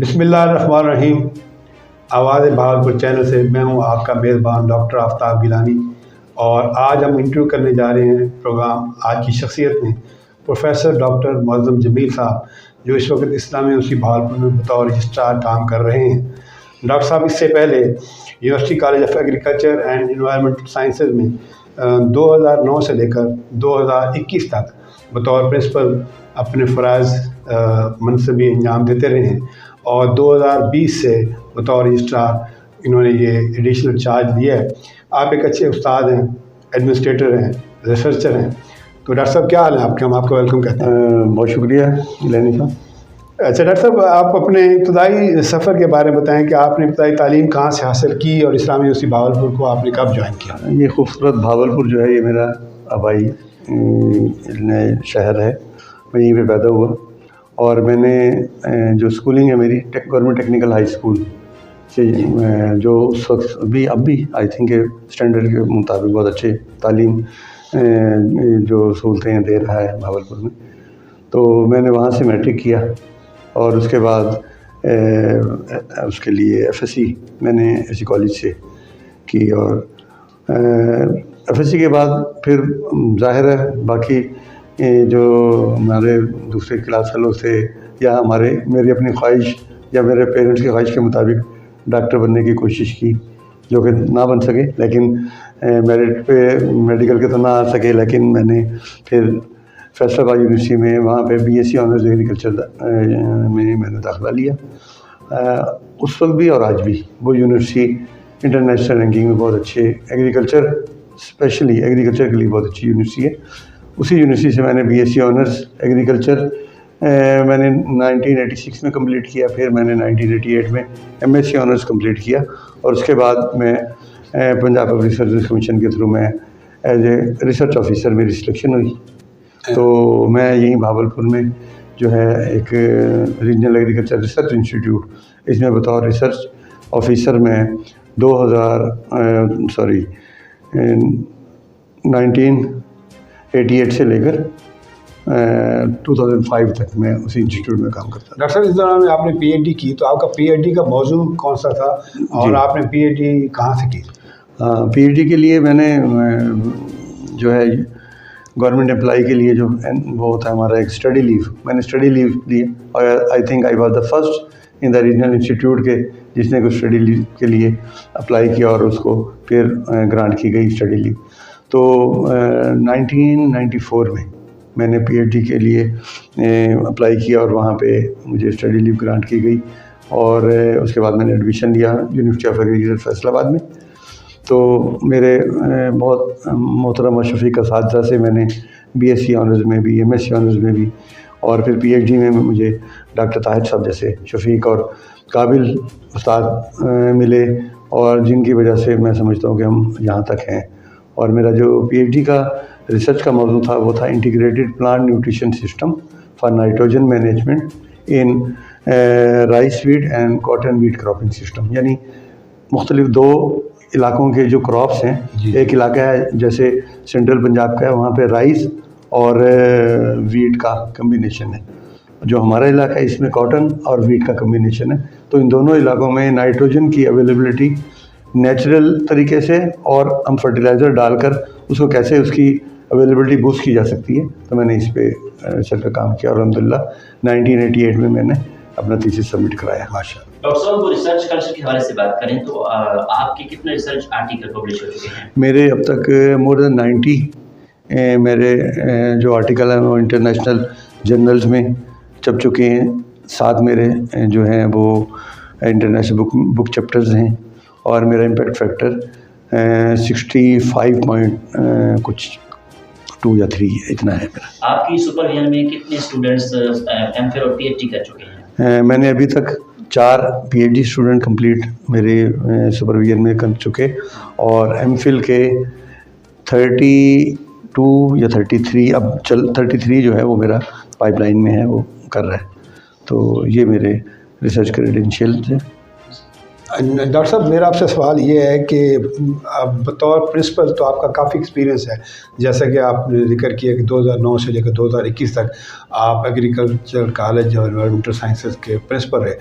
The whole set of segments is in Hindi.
बिस्मिल्लाहिर्रहमानिर्रहीम। आवाज़ बहावलपुर चैनल से मैं हूं आपका मेज़बान डॉक्टर आफ्ताब गिलानी और आज हम इंटरव्यू करने जा रहे हैं प्रोग्राम आज की शख्सियत में प्रोफेसर डॉक्टर मुअज़्ज़म जमील साहब, जो इस वक्त इस्लामी यूनिवर्सिटी बहावलपुर में बतौर रजिस्ट्रार काम कर रहे हैं। डॉक्टर साहब इससे पहले university college of agriculture and environmental sciences में 2009 से लेकर 2021 तक बतौर प्रिंसिपल अपने फ़राइज़ मनसबी अंजाम देते रहे हैं और 2020 से बतौर रजिस्ट्रार इन्होंने ये एडिशनल चार्ज लिया है। आप एक अच्छे उस्ताद हैं, एडमिनिस्ट्रेटर हैं, रिसर्चर हैं। तो डॉक्टर साहब क्या हाल है आपके? हम आपको वेलकम कहते हैं। बहुत शुक्रिया लेनी साहब। अच्छा डॉक्टर साहब, आप अपने इब्तदाई सफ़र के बारे में बताएं कि आपने इब्तदाई तालीम कहाँ से हासिल की और इस्लामी यूनिवर्सिटी बहावलपुर को आपने कब ज्वाइन किया? ये खूबसूरत बहावलपुर जो है ये मेरा आबाई शहर है, मैं यहीं पे पैदा हुआ और मैंने जो स्कूलिंग है मेरी गवर्नमेंट टेक्निकल हाई स्कूल से जो उस वक्त अब भी आई थिंक स्टैंडर्ड के मुताबिक बहुत अच्छे तालीम जो सहूलतें दे रहा है बहावलपुर में। तो मैंने वहाँ से मैट्रिक किया और उसके बाद उसके लिए एफएससी मैंने ऐसी कॉलेज से की और एफएससी के बाद फिर जाहिर है बाकी जो हमारे दूसरे क्लास फेलो थे या मेरी अपनी ख्वाहिश या मेरे पेरेंट्स की ख्वाहिश के मुताबिक डॉक्टर बनने की कोशिश की, जो कि ना बन सके, लेकिन मेरिट पे मेडिकल के तो ना आ सके, लेकिन मैंने फिर फैसलाबाद यूनिवर्सिटी में वहाँ पे बीएससी ऑनर्स एग्रीकल्चर में मैंने दाखिला लिया। उस वक्त भी और आज भी वो यूनिवर्सिटी इंटरनेशनल रैंकिंग में बहुत अच्छे एग्रीकल्चर स्पेशली एग्रीकल्चर के लिए बहुत अच्छी यूनिवर्सिटी है। उसी यूनिवर्सिटी से मैंने बीएससी ऑनर्स एग्रीकल्चर मैंने 1986 में कंप्लीट किया, फिर मैंने 1988 में एमएससी ऑनर्स कंप्लीट किया और उसके बाद मैं पंजाब पब्लिक सर्विस कमीशन के थ्रू मैं एज ए रिसर्च ऑफिसर मेरी सिलेक्शन हुई। तो मैं यहीं बहावलपुर में जो है एक रीजनल एग्रीकल्चर रिसर्च इंस्टीट्यूट, इसमें बतौर रिसर्च ऑफिसर मैं 1988 से लेकर 2005 तक मैं उसी इंस्टीट्यूट में काम करता था। डॉक्टर साहब, इस दौरान आपने पीएचडी की, तो आपका पीएचडी का मौजू कौन सा था और आपने पीएचडी कहाँ से की? पीएचडी के लिए मैंने जो है गवर्नमेंट एम्प्लॉई के लिए जो वो होता है हमारा एक स्टडी लीव, मैंने स्टडी लीव ली और I think I was the first in the regional institute के जिसने कुछ स्टडी लीव के लिए अप्लाई किया और उसको फिर ग्रांट की गई स्टडी लीव। तो 1994 में मैंने पीएचडी के लिए अप्लाई किया और वहाँ पे मुझे स्टडी लीव ग्रांट की गई और उसके बाद मैंने एडमिशन लिया यूनिवर्सिटी ऑफ एग्रीकल्चर फैसलाबाद में। तो मेरे बहुत मोहतरम शफीक असातिज़ा से मैंने बीएससी ऑनर्स में भी, एमएससी ऑनर्स में भी और फिर पीएचडी में मुझे डॉक्टर ताहिर साहब जैसे शफीक और काबिल उस्ताद मिले और जिनकी वजह से मैं समझता हूँ कि हम यहाँ तक हैं। और मेरा जो पीएचडी का रिसर्च का मौजू था वो था integrated plant nutrition system for nitrogen management in rice wheat and cotton wheat cropping system, यानी मुख्तलिफ दो इलाकों के जो क्रॉप्स हैं, एक इलाका है जैसे सेंट्रल पंजाब का है, वहाँ पे राइस और वीट का कम्बिनेशन है, जो हमारा इलाका है इसमें कॉटन और वीट का कम्बिनेशन है। तो इन दोनों इलाकों में नाइट्रोजन की अवेलेबिलिटी नेचुरल तरीके से और हम फर्टिलाइज़र डालकर उसको कैसे उसकी अवेलेबिलिटी बूस्ट की जा सकती है, तो मैंने इस पे रिसर्च का काम किया और अल्हम्दुलिल्लाह 1988 में मैंने अपना थीसिस सबमिट कराया। माशाअल्लाह। डॉक्टर साहब, रिसर्च कल्चर के हवाले से बात करें तो आपके कितने रिसर्च आर्टिकल पब्लिश हो चुके हैं? मेरे अब तक मोर देन 90 मेरे जो आर्टिकल हैं वो इंटरनेशनल जर्नल्स में छप चुके हैं। 7 मेरे जो हैं वो इंटरनेशनल बुक चैप्टर्स हैं और मेरा इम्पैक्ट फैक्टर 65 कुछ 2 या 3 इतना है मेरा। आपकी सुपरविजन में कितने स्टूडेंट्स एमफिल और पीएचडी कर चुके हैं? मैंने अभी तक 4 पीएचडी स्टूडेंट कंप्लीट मेरे सुपरविजन में कर चुके और एमफिल के 32 या 33 अब 33 जो है वो मेरा पाइपलाइन में है, वो कर रहा है। तो ये मेरे रिसर्च क्रेडेंशियल थे। डॉक्टर साहब, मेरा आपसे सवाल ये है कि अब बतौर प्रिंसिपल तो आपका काफ़ी एक्सपीरियंस है, जैसा कि आपने जिक्र किया कि 2009 से लेकर 2021 तक आप एग्रीकल्चर कॉलेज और एनवायरमेंटल साइंसेज के प्रिंसिपल रहे।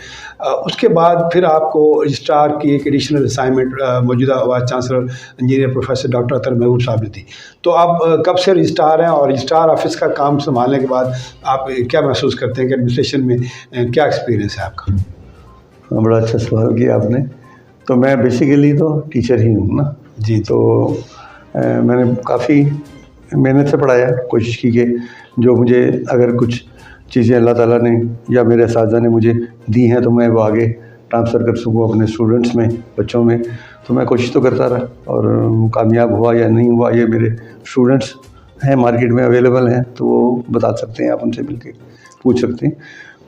उसके बाद फिर आपको रजिस्ट्रार की एक एडिशनल असाइनमेंट मौजूदा vice chancellor engineer professor doctor Atar Mahboob Sahab ने दी। तो आप कब से रजिस्ट्रार हैं, और रजिस्ट्रार ऑफिस का काम संभालने के बाद आप क्या महसूस करते हैं कि एडमिनिस्ट्रेशन में क्या एक्सपीरियंस है आपका? बड़ा अच्छा सवाल किया आपने। तो मैं बेसिकली तो टीचर ही हूँ ना जी। तो मैंने काफ़ी मेहनत से पढ़ाया, कोशिश की कि जो मुझे अगर कुछ चीज़ें अल्लाह ताला ने या मेरे असातिज़ा ने मुझे दी हैं तो मैं वो आगे ट्रांसफ़र कर सकूँ अपने स्टूडेंट्स में, बच्चों में। तो मैं कोशिश तो करता रहा, और कामयाब हुआ या नहीं हुआ ये मेरे स्टूडेंट्स हैं, मार्केट में अवेलेबल हैं, तो वो बता सकते हैं, आप उनसे मिल के पूछ सकते हैं।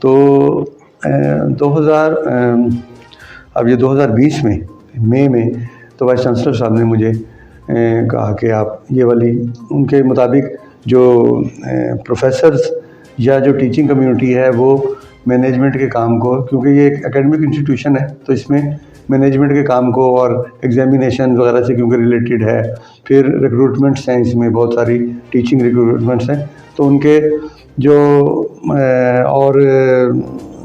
तो 2020 में मई में तो वाइस चांसलर साहब ने मुझे कहा कि आप ये वाली उनके मुताबिक जो प्रोफेसर्स या जो टीचिंग कम्युनिटी है वो मैनेजमेंट के काम को, क्योंकि ये एक एकेडमिक इंस्टीट्यूशन है तो इसमें मैनेजमेंट के काम को और एग्जामिनेशन वगैरह से क्योंकि रिलेटेड है, फिर रिक्रूटमेंट्स हैं, इसमें बहुत सारी टीचिंग रिक्रूटमेंट्स हैं, तो उनके जो और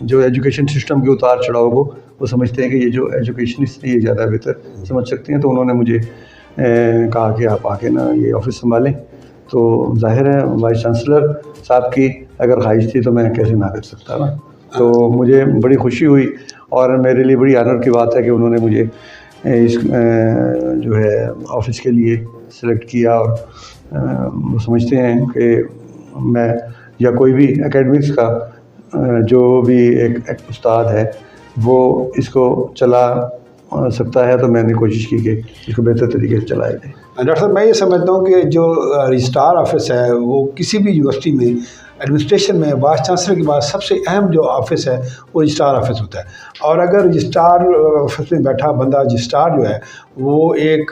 जो एजुकेशन सिस्टम के उतार चढ़ाव को वो समझते हैं कि ये जो एजुकेशनिस्ट ये ज़्यादा बेहतर समझ सकते हैं। तो उन्होंने मुझे कहा कि आप आके ना ये ऑफिस संभालें। तो जाहिर है वाइस चांसलर साहब की अगर ख्वाहिश थी तो मैं कैसे ना कर सकता ना। तो मुझे बड़ी खुशी हुई और मेरे लिए बड़ी आनर की बात है कि उन्होंने मुझे इस जो है ऑफिस के लिए सिलेक्ट किया, और वो समझते हैं कि मैं या कोई भी एकेडमिक्स का जो भी एक उस्ताद है वो इसको चला सकता है, तो मैंने कोशिश की कि इसको बेहतर तरीके से चलाया जाए। डॉक्टर साहब, मैं ये समझता हूँ कि जो रजिस्ट्रार ऑफिस है वो किसी भी यूनिवर्सिटी में एडमिनिस्ट्रेशन में वाइस चांसलर के बाद सबसे अहम जो ऑफिस है वो रजिस्ट्रार ऑफिस होता है। और अगर रजिस्ट्रार ऑफिस में बैठा बंदा, रजिस्ट्रार जो है वो एक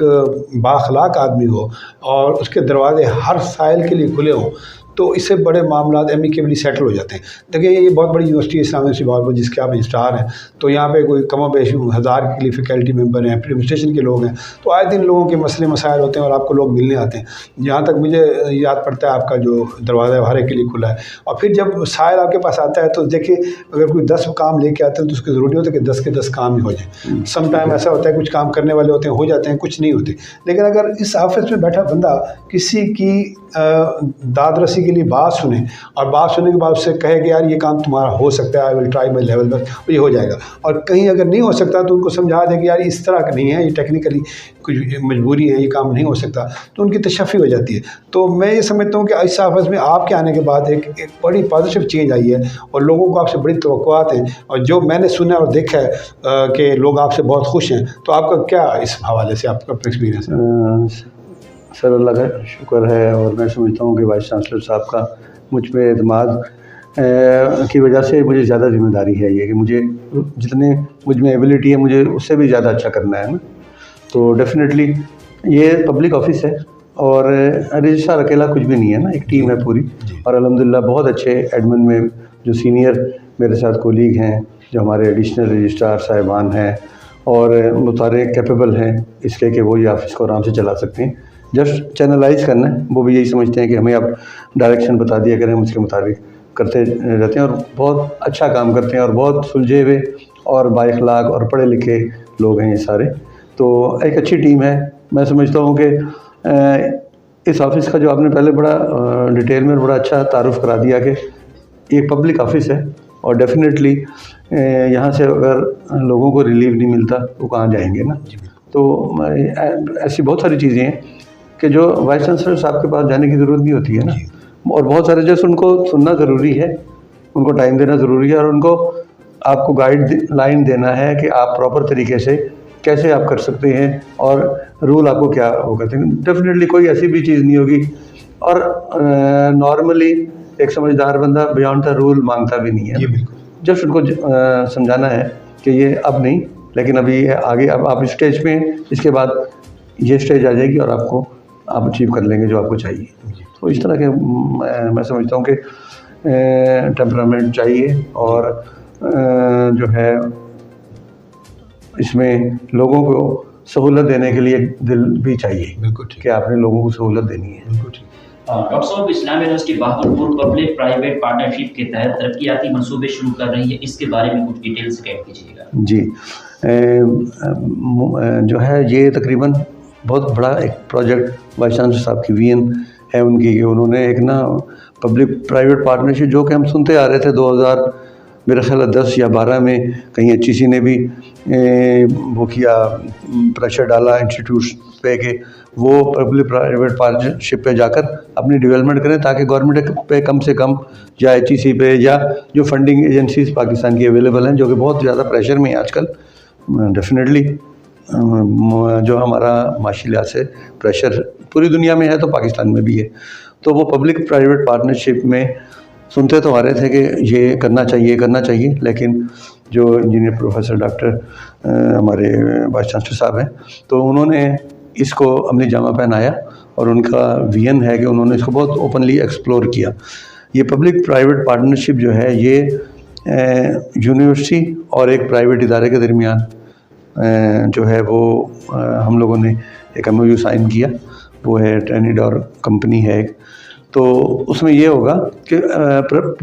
बाखलाक आदमी हो और उसके दरवाजे हर साइल के लिए खुले हों, तो इससे बड़े मामला एमिकेबली सेटल हो जाते हैं। देखिए, ये बहुत बड़ी यूनिवर्सिटी है, इस्लामिक यूनिवर्सिटी बहुत बड़ी, जिसके आप रजिस्ट्रार हैं, तो यहाँ पे कोई कम बेश 1000 के लिए फैकल्टी मेंबर हैं, एडमिनिस्ट्रेशन के लोग हैं, तो आए दिन लोगों के मसले मसाइल होते हैं और आपको लोग मिलने आते हैं। जहाँ तक मुझे याद पड़ता है आपका जो दरवाज़ा हर एक के लिए खुला है। और फिर जब साइल आपके पास आता है तो देखिए, अगर कोई 10 काम लेके आते हैं तो उसकी ज़रूरी होता है कि 10 के 10 काम ही हो जाए। सम टाइम ऐसा होता है कुछ काम करने वाले होते हैं, हो जाते हैं, कुछ नहीं होते। लेकिन अगर इस ऑफिस में बैठा बंदा किसी की दाद रसी के लिए बात सुने और बात सुनने के बाद उससे कहे कि यार ये काम तुम्हारा हो सकता है, I will try my level, बस ये हो जाएगा। और कहीं अगर नहीं हो सकता तो उनको समझा दें कि यार इस तरह का नहीं है, ये टेक्निकली कुछ मजबूरी है, ये काम नहीं हो सकता, तो उनकी तशफ़ी हो जाती है। तो मैं ये समझता हूँ कि इस ऑफिस में आपके आने के बाद एक बड़ी पॉजिटिव चेंज आई है और लोगों को आपसे बड़ी तवक्कुआत हैं, और जो मैंने सुना और देखा है कि लोग आपसे बहुत खुश हैं। तो आपका क्या इस हवाले से आपका एक्सपीरियंस है? सर, अल्लाह का शुक्र है, और मैं समझता हूँ कि वाइस चांसलर साहब का मुझ पर एतमाद की वजह से मुझे ज़्यादा जिम्मेदारी है ये कि मुझे जितने मुझ में एबिलिटी है मुझे उससे भी ज़्यादा अच्छा करना है ना। तो डेफिनेटली ये पब्लिक ऑफिस है और रजिस्ट्रार अकेला कुछ भी नहीं है ना, एक टीम है पूरी। और अल्हम्दुलिल्लाह बहुत अच्छे एडमिन में जो सीनियर मेरे साथ कोलीग हैं, जो हमारे एडिशनल रजिस्ट्रार साहिबान हैं, और वो सारे कैपेबल हैं इसके कि वो ये ऑफिस को आराम से चला सकते हैं। जस्ट चैनलाइज करना है, वो भी यही समझते हैं कि हमें आप डायरेक्शन बता दिया करें, हम उसके मुताबिक करते रहते हैं और बहुत अच्छा काम करते हैं और बहुत सुलझे हुए और बाइखलाक और पढ़े लिखे लोग हैं ये सारे। तो एक अच्छी टीम है। मैं समझता हूँ कि इस ऑफ़िस का जो आपने पहले बड़ा डिटेल में बड़ा अच्छा तारुफ करा दिया कि एक पब्लिक ऑफिस है और डेफिनेटली यहाँ से अगर लोगों को रिलीफ नहीं मिलता तो कहाँ जाएंगे ना। तो ऐसी बहुत सारी चीज़ें हैं कि जो वाइस चांसलर साहब के पास जाने की ज़रूरत नहीं होती है ना, और बहुत सारे जैसे उनको सुनना ज़रूरी है, उनको टाइम देना ज़रूरी है और उनको आपको गाइड लाइन देना है कि आप प्रॉपर तरीके से कैसे आप कर सकते हैं और रूल आपको क्या वो करते हैं। डेफिनेटली कोई ऐसी भी चीज़ नहीं होगी और नॉर्मली एक समझदार बंदा बियॉन्ड द रूल मांगता भी नहीं है। जस्ट उनको समझाना है कि ये अब नहीं, लेकिन अभी आगे अब आप स्टेज पे हैं, इसके बाद ये स्टेज आ जाएगी और आपको आप अचीव कर लेंगे जो आपको चाहिए। तो इस तरह के मैं समझता हूँ कि टेम्परामेंट चाहिए और जो है इसमें लोगों को सहूलत देने के लिए दिल भी चाहिए बिल्कुल ठीक कि आपने लोगों को सहूलत देनी है। बिल्कुल ठीक। डॉक्टर साहब, Islamia university Bahawalpur public private partnership के तहत तरक्याती मंसूबे शुरू कर रही है, इसके बारे में कुछ डिटेल्स ऐड कीजिएगा। जी, जो है ये तकरीबन बहुत बड़ा एक प्रोजेक्ट वाइस चांसलर साहब की विजन है उनकी, कि उन्होंने एक ना पब्लिक प्राइवेट पार्टनरशिप, जो कि हम सुनते आ रहे थे 2000 मेरा ख्याल है 10 या 12 में कहीं HEC ने भी वो किया, प्रेशर डाला इंस्टीट्यूट्स पे कि वो पब्लिक प्राइवेट पार्टनरशिप पे जाकर अपनी डेवलपमेंट करें, ताकि गवर्नमेंट पे कम से कम या HEC पे या जो फंडिंग एजेंसीज पाकिस्तान की अवेलेबल हैं, जो कि बहुत ज़्यादा प्रेशर में है आजकल, डेफिनेटली जो हमारा माशी लिहाज से प्रेशर पूरी दुनिया में है तो पाकिस्तान में भी है, तो वो पब्लिक प्राइवेट पार्टनरशिप में सुनते तो आ रहे थे कि ये करना चाहिए, लेकिन जो इंजीनियर प्रोफेसर डॉक्टर हमारे वाइस चांसलर साहब हैं, तो उन्होंने इसको अमली जामा पहनाया और उनका विजन है कि उन्होंने इसको बहुत ओपनली एक्सप्लोर किया। ये पब्लिक प्राइवेट पार्टनरशिप जो है ये यूनिवर्सिटी और एक प्राइवेट इदारे के दरमियान जो है वो हम लोगों ने एक MOU साइन किया, वो है ट्रेनिडोर कंपनी है एक। तो उसमें ये होगा कि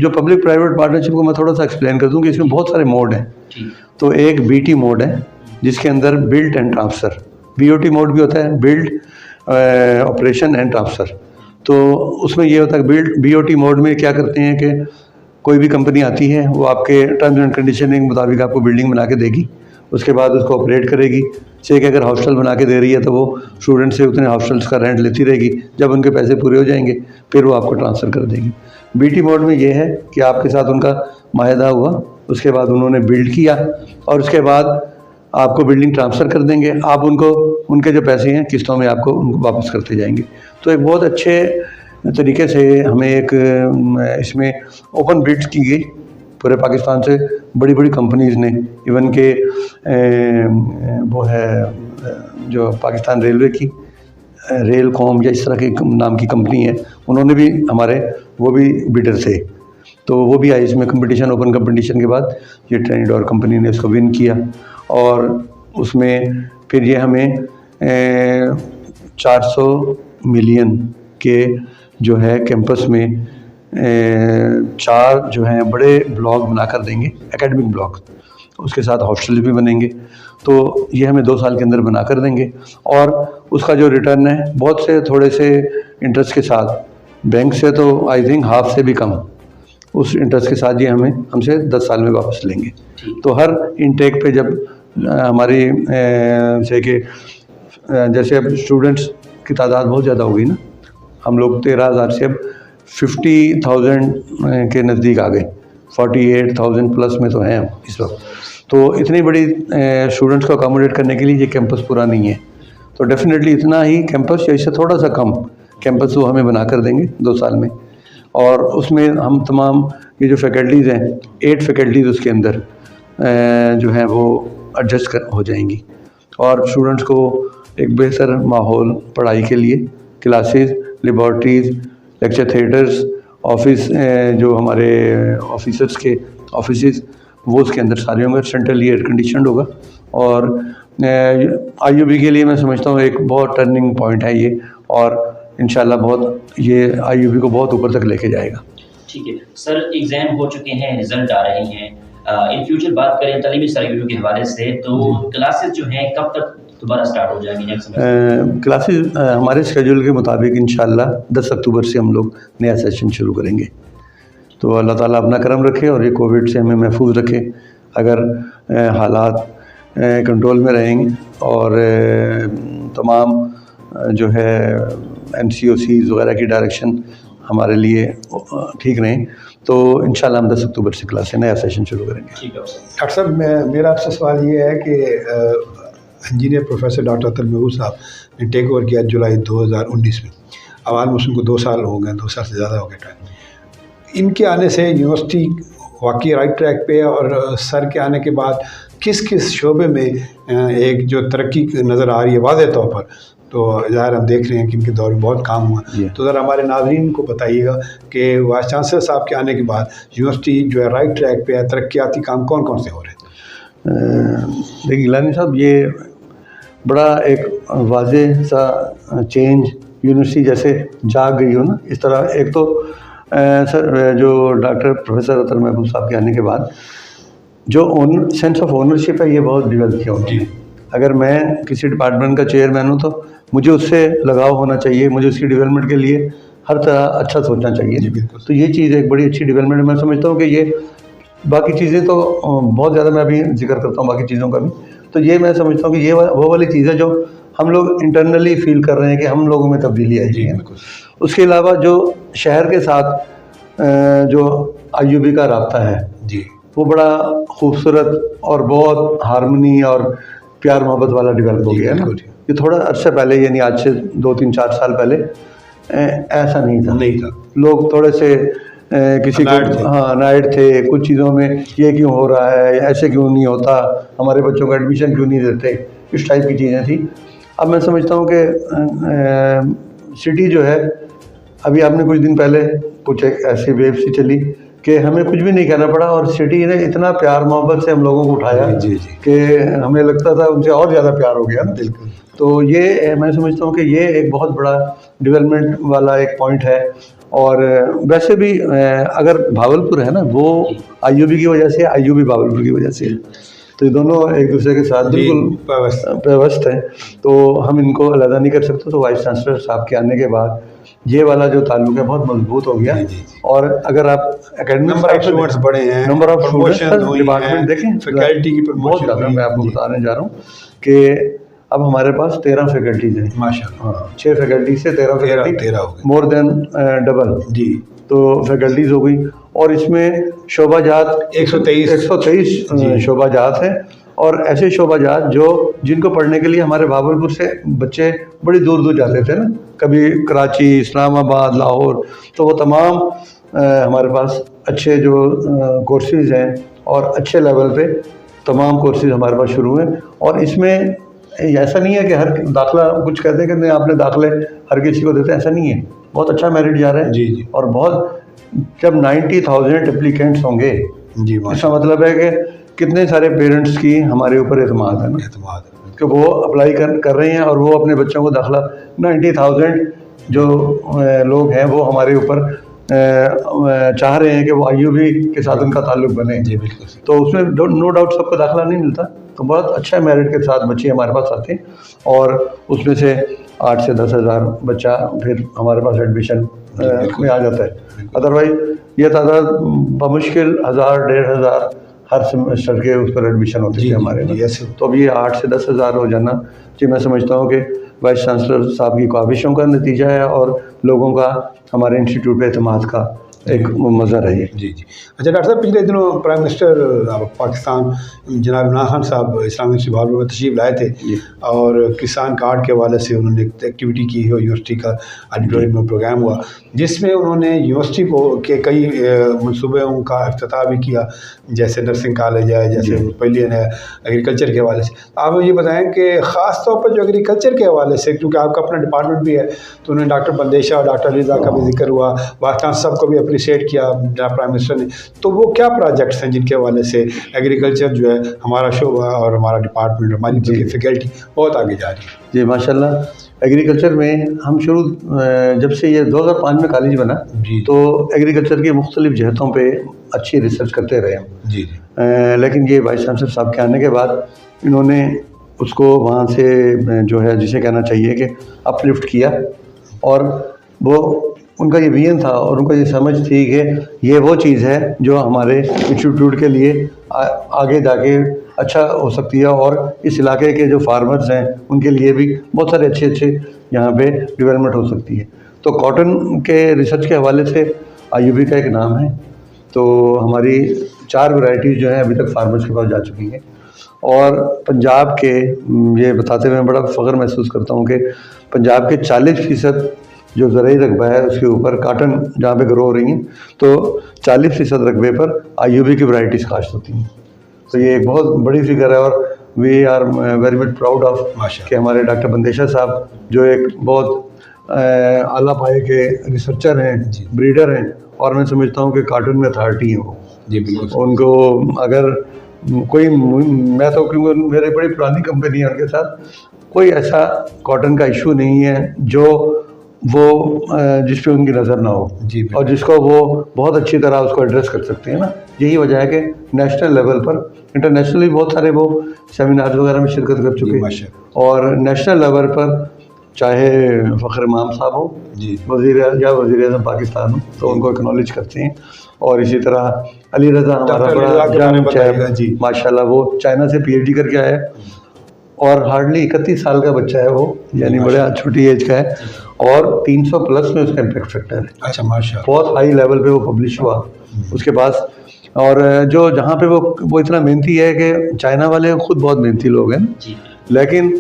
जो पब्लिक प्राइवेट पार्टनरशिप को मैं थोड़ा सा एक्सप्लेन कर दूं कि इसमें बहुत सारे मोड हैं। तो एक BT मोड है जिसके अंदर build and transfer, BOT mode भी होता है, बिल्ड ऑपरेशन एंड ट्रांसफ़र। तो उसमें ये होता है BOT मोड में क्या करते हैं कि कोई भी कंपनी आती है, वो आपके टर्म्स एंड कंडीशन के मुताबिक आपको बिल्डिंग बना के देगी, उसके बाद उसको ऑपरेट करेगी। से कि अगर हॉस्टल बना के दे रही है तो वो स्टूडेंट से उतने हॉस्टल्स का रेंट लेती रहेगी, जब उनके पैसे पूरे हो जाएंगे फिर वो आपको ट्रांसफ़र कर देगी। BT मोड में ये है कि आपके साथ उनका माहिदा हुआ, उसके बाद उन्होंने बिल्ड किया और उसके बाद आपको बिल्डिंग ट्रांसफ़र कर देंगे, आप उनको उनके जो पैसे हैं किस्तों में आपको उनको वापस करते जाएंगे। तो एक बहुत अच्छे तरीके से हमें एक इसमें ओपन बिड्स की गई पूरे पाकिस्तान से, बड़ी बड़ी कंपनीज़ ने, इवन के वो है जो पाकिस्तान रेलवे की रेलकॉम या इस तरह के नाम की कंपनी है, उन्होंने भी हमारे वो भी बिडर थे, तो वो भी आई इसमें कंपटीशन, ओपन कंपटीशन के बाद ये ट्रेनिडोर कंपनी ने इसको विन किया और उसमें फिर ये हमें 400 मिलियन के जो है कैंपस में 4 जो हैं बड़े ब्लॉक बना कर देंगे, एकेडमिक ब्लॉक, उसके साथ हॉस्टल भी बनेंगे। तो ये हमें 2 साल के अंदर बना कर देंगे और उसका जो रिटर्न है बहुत से थोड़े से इंटरेस्ट के साथ, बैंक से तो आई थिंक हाफ से भी कम, उस इंटरेस्ट के साथ ये हमसे 10 साल में वापस लेंगे। तो हर इनटेक पे जब हमारी से कि जैसे अब स्टूडेंट्स की तादाद बहुत ज़्यादा होगी ना, हम लोग 13,000 से अब 50,000 के नज़दीक आ गए, 48,000 प्लस में तो हैं हम इस वक्त। तो इतनी बड़ी स्टूडेंट्स को अकोमोडेट करने के लिए ये कैंपस पूरा नहीं है, तो डेफिनेटली इतना ही कैंपस या इससे थोड़ा सा कम कैंपस वो हमें बना कर देंगे 2 साल में। और उसमें हम तमाम ये जो फैकल्टीज़ हैं, 8 फैकल्टीज़ उसके अंदर जो हैं वो एडजस्ट हो जाएंगी और स्टूडेंट्स को एक बेहतर माहौल पढ़ाई के लिए, classes, laboratories, lecture theatres, office जो हमारे ऑफिसर्स के ऑफिसेस वो उसके अंदर सारे होंगे, सेंट्रली एयर कंडीशनड होगा। और IUB के लिए मैं समझता हूँ एक बहुत टर्निंग पॉइंट है ये, और इंशाल्लाह बहुत ये IUB को बहुत ऊपर तक लेके जाएगा। ठीक है सर, एग्ज़ाम हो चुके हैं, रिजल्ट आ रहे हैं, इन फ्यूचर बात करें तालीमी सरगर्मियों के हवाले से, तो क्लासेस जो हैं कब तक दोबारा स्टार्ट हो जाएंगी नेक्स्ट सेमेस्टर? क्लासेस हमारे शेड्यूल के मुताबिक इंशाल्लाह 10 अक्टूबर से हम लोग नया सेशन शुरू करेंगे। तो अल्लाह ताला अपना करम रखे और ये कोविड से हमें महफूज रखे। अगर हालात कंट्रोल में रहेंगे और तमाम जो है MCOCs वगैरह की डायरेक्शन हमारे लिए ठीक रहें, तो इंशाल्लाह हम 10 अक्टूबर से क्लास नया सेशन शुरू करेंगे। ठीक है डॉक्टर साहब, मेरा आपसे सवाल ये है कि engineer professor doctor Atar Mahboob Sahab ने टेक ओवर किया जुलाई 2019 में, अब ऑलमोस्ट उनको 2 साल हो गए, 2 साल से ज़्यादा हो गया टाइम। इनके आने से यूनिवर्सिटी वाकई राइट ट्रैक पे है, और सर के आने के बाद किस किस शोबे में एक जो तरक्की नज़र आ रही है वाज़े तौर पर, तो ज़ाहिर हम देख रहे हैं कि इनके दौर में बहुत काम हुआ। तो ज़रा हमारे नाज़रीन को बताइएगा कि वाइस चांसलर साहब के आने के बाद यूनिवर्सिटी जो है राइट ट्रैक पे है, तरक्याती काम कौन कौन से हो रहे हैं? देखिए गिलानी साहब, ये बड़ा एक वाज़ेह सा चेंज यूनिवर्सिटी जैसे जाग गई हो ना, इस तरह। एक तो सर जो डॉक्टर प्रोफेसर अतर महबूब साहब के आने के बाद जो सेंस ऑफ ओनरशिप है, ये बहुत डेवलप किया उन्होंने। अगर मैं किसी डिपार्टमेंट का चेयरमैन हूँ तो मुझे उससे लगाव होना चाहिए, मुझे उसकी डेवलपमेंट के लिए हर तरह अच्छा सोचना चाहिए। तो ये चीज़ एक बड़ी अच्छी डेवलपमेंट है। मैं समझता हूँ कि ये बाकी चीज़ें तो बहुत ज़्यादा मैं अभी जिक्र करता हूँ बाकी चीज़ों का भी, तो ये मैं समझता हूँ कि ये वो वाली चीज़ है जो हम लोग इंटरनली फील कर रहे हैं कि हम लोगों में तब्दीली आई है। उसके अलावा जो शहर के साथ जो IUB का राब्ता है जी, वो बड़ा खूबसूरत और बहुत हारमनी और प्यार मोहब्बत वाला डेवलप हो गया है ना। ये थोड़ा अर्से पहले, यानी आज से 2-3-4 साल पहले ऐसा नहीं था। लोग थोड़े से किसी को नाइट थे कुछ चीज़ों में, ये क्यों हो रहा है, ऐसे क्यों नहीं होता, हमारे बच्चों को एडमिशन क्यों नहीं देते, इस टाइप की चीज़ें थी। अब मैं समझता हूँ कि सिटी जो है, अभी आपने कुछ दिन पहले कुछ एक ऐसी वेव सी चली कि हमें कुछ भी नहीं कहना पड़ा और सिटी ने इतना प्यार मोहब्बत से हम लोगों को उठाया कि हमें लगता था उनसे और ज़्यादा प्यार हो गया ना। बिल्कुल। तो ये मैं समझता हूँ कि ये एक बहुत बड़ा डेवलपमेंट वाला एक पॉइंट है। और वैसे भी अगर भावलपुर है ना, वो IUB की वजह से, IUB भावलपुर की वजह से, तो ये दोनों एक दूसरे के साथ बिल्कुल व्यवस्थ हैं, तो हम इनको अलग नहीं कर सकते। तो वाइस चांसलर साहब के आने के बाद ये वाला जो ताल्लुक है बहुत मजबूत हो गया। और अगर आप एकेडमिक नंबर ऑफ स्टूडेंट्स बढ़े हैं, नंबर ऑफ स्टूडेंट्स डिपार्टमेंट देखें, फैकल्टी की बहुत ज़्यादा। मैं आपको बताने जा रहा हूँ कि अब हमारे पास 13 फैकल्टीज हैं माशाल्लाह। हाँ, 6 फैकल्टी से 13 फैकल्टी, मोर देन डबल जी। तो फैकल्टीज हो गई और इसमें शोबाजात 123 शोबाजात हैं। और ऐसे शोबाजात जो जिनको पढ़ने के लिए हमारे भावलपुर से बच्चे बड़ी दूर दूर जाते थे ना, कभी कराची, इस्लामाबाद, लाहौर, तो वो तमाम हमारे पास अच्छे जो कोर्सेज हैं और अच्छे लेवल पे तमाम कोर्सेज हमारे पास शुरू हैं। और इसमें ऐसा नहीं है कि हर दाखिला कुछ कहते हैं कि नहीं आपने दाखिले हर किसी को देते हैं, ऐसा नहीं है। बहुत अच्छा मेरिट जा रहा है जी। और बहुत, जब 90,000 एप्लीकेंट्स होंगे जी, इसका मतलब है कि कितने सारे पेरेंट्स की हमारे ऊपर एतमाद है ना, कि वो अप्लाई कर रहे हैं और वो अपने बच्चों को दाखिला 90,000 जो लोग हैं वो हमारे ऊपर चाह रहे हैं कि वो IUB के साथ उनका ताल्लुक बने जी। बिल्कुल। तो उसमें नो डाउट सबको दाखिला नहीं मिलता, तो बहुत अच्छा मेरिट के साथ बच्चे हमारे पास आते हैं और उसमें से 8 से 10 हज़ार बच्चा फिर हमारे पास एडमिशन में आ जाता है। अदरवाइज ये तादाद बमुश्किल 1000-1500 हर सेमेस्टर के उस पर एडमिशन होते थे हमारे में। तो अब ये 8 से 10 हज़ार हो जाना जी, मैं समझता हूँ कि वाइस चांसलर साहब की ख्वाहिशों का नतीजा है और लोगों का हमारे इंस्टीट्यूट पे एतमाद का एक मज़र है ये जी। अच्छा डॉक्टर साहब, पिछले दिनों प्राइम मिनिस्टर पाकिस्तान जनाब इमरान खान साहब इस्लामिक यूनिवर्सिटी भावलपुर में तशरीफ़ लाए थे और किसान कार्ड के हवाले से उन्होंने एक एक्टिविटी की है। यूनिवर्सिटी का ऑडिटोरियम में प्रोग्राम हुआ जिसमें उन्होंने यूनिवर्सिटी को के कई मनसूबों का इफ्तिताह भी किया, जैसे नर्सिंग कॉलेज है, जैसे पहले है एग्रीकल्चर के हवाले से। आप मुझे बताएँ कि ख़ास तौर पर जो एग्रीकल्चर के हवाले से, क्योंकि आपका अपना डिपार्टमेंट भी है, तो उन्होंने डॉक्टर बंदेशा और डॉक्टर रिजा का भी जिक्र हुआ, वाइस चांसलर साहब को भी अप्रिशिएट किया जनाब प्राइम मिनिस्टर ने। तो वो क्या प्रोजेक्ट्स हैं जिनके हवाले से एग्रीकल्चर जो है हमारा शोबा और हमारा डिपार्टमेंट, हमारी फैकल्टी बहुत आगे जा रही है जी माशाल्लाह। एग्रीकल्चर में हम शुरू, जब से ये 2005 में कॉलेज बना तो एग्रीकल्चर की मुख्तलिफ जहतों पे अच्छी रिसर्च करते रहे हम जी। लेकिन ये वाइस चांसलर साहब के आने के बाद इन्होंने उसको वहाँ से जो है जिसे कहना चाहिए कि अपलिफ्ट किया और वो उनका ये विजन था और उनको ये समझ थी कि ये वो चीज़ है जो हमारे इंस्टीट्यूट के लिए आगे जाके अच्छा हो सकती है और इस इलाके के जो फार्मर्स हैं उनके लिए भी बहुत सारे अच्छे यहाँ पे डेवलपमेंट हो सकती है। तो कॉटन के रिसर्च के हवाले से IUB का एक नाम है। तो हमारी 4 वैरायटीज़ जो हैं अभी तक फार्मर्स के पास जा चुकी हैं और पंजाब के, ये बताते हुए मैं बड़ा फ़ख्र महसूस करता हूँ कि पंजाब के 40% जो ज़राई रकबा है उसके ऊपर काटन जहाँ पे ग्रो हो रही हैं, तो 40% रकबे पर IUB की वैरायटीज़ काश्त होती हैं। तो ये एक बहुत बड़ी फिगर है और we are very much proud of कि हमारे डॉक्टर बंदेशा साहब जो एक बहुत आला पाए के रिसर्चर हैं, ब्रीडर हैं और मैं समझता हूँ कि कार्टून में अथॉरिटी हैं वो जी। बिल्कुल। उनको अगर कोई, मैं तो क्योंकि मेरे बड़ी पुरानी कंपनी है उनके साथ, कोई ऐसा कॉटन का इशू नहीं है जो वो जिस पे उनकी नज़र ना हो, जी, बिल्कुल। और जिसको वो बहुत अच्छी तरह उसको एड्रेस कर सकते हैं ना। यही वजह है कि नेशनल लेवल पर, इंटरनेशनली बहुत सारे वो सेमिनार वगैरह में शिरकत कर चुके हैं, माशाअल्लाह। और नेशनल लेवल पर चाहे फ़खर इमाम साहब हो, जी, वज़ीर आज़म पाकिस्तान हो, तो उनको एक्नॉलेज करते हैं। और इसी तरह अली रज़ा हमारा डॉक्टर बड़ा रज़ा के बारे में जंग बताइएगा। जी, माशाल्लाह, वो चाइना से PhD करके आया है, और हार्डली 31 साल का बच्चा है वो, यानी बड़ा छोटी एज का है, और 300 प्लस में उसका इम्पैक्ट फैक्टर है। अच्छा, माशाअल्लाह। बहुत हाई लेवल पे वो पब्लिश हुआ उसके पास। और जो जहाँ पे वो इतना मेहनती है कि चाइना वाले खुद बहुत मेहनती लोग हैं, जी, लेकिन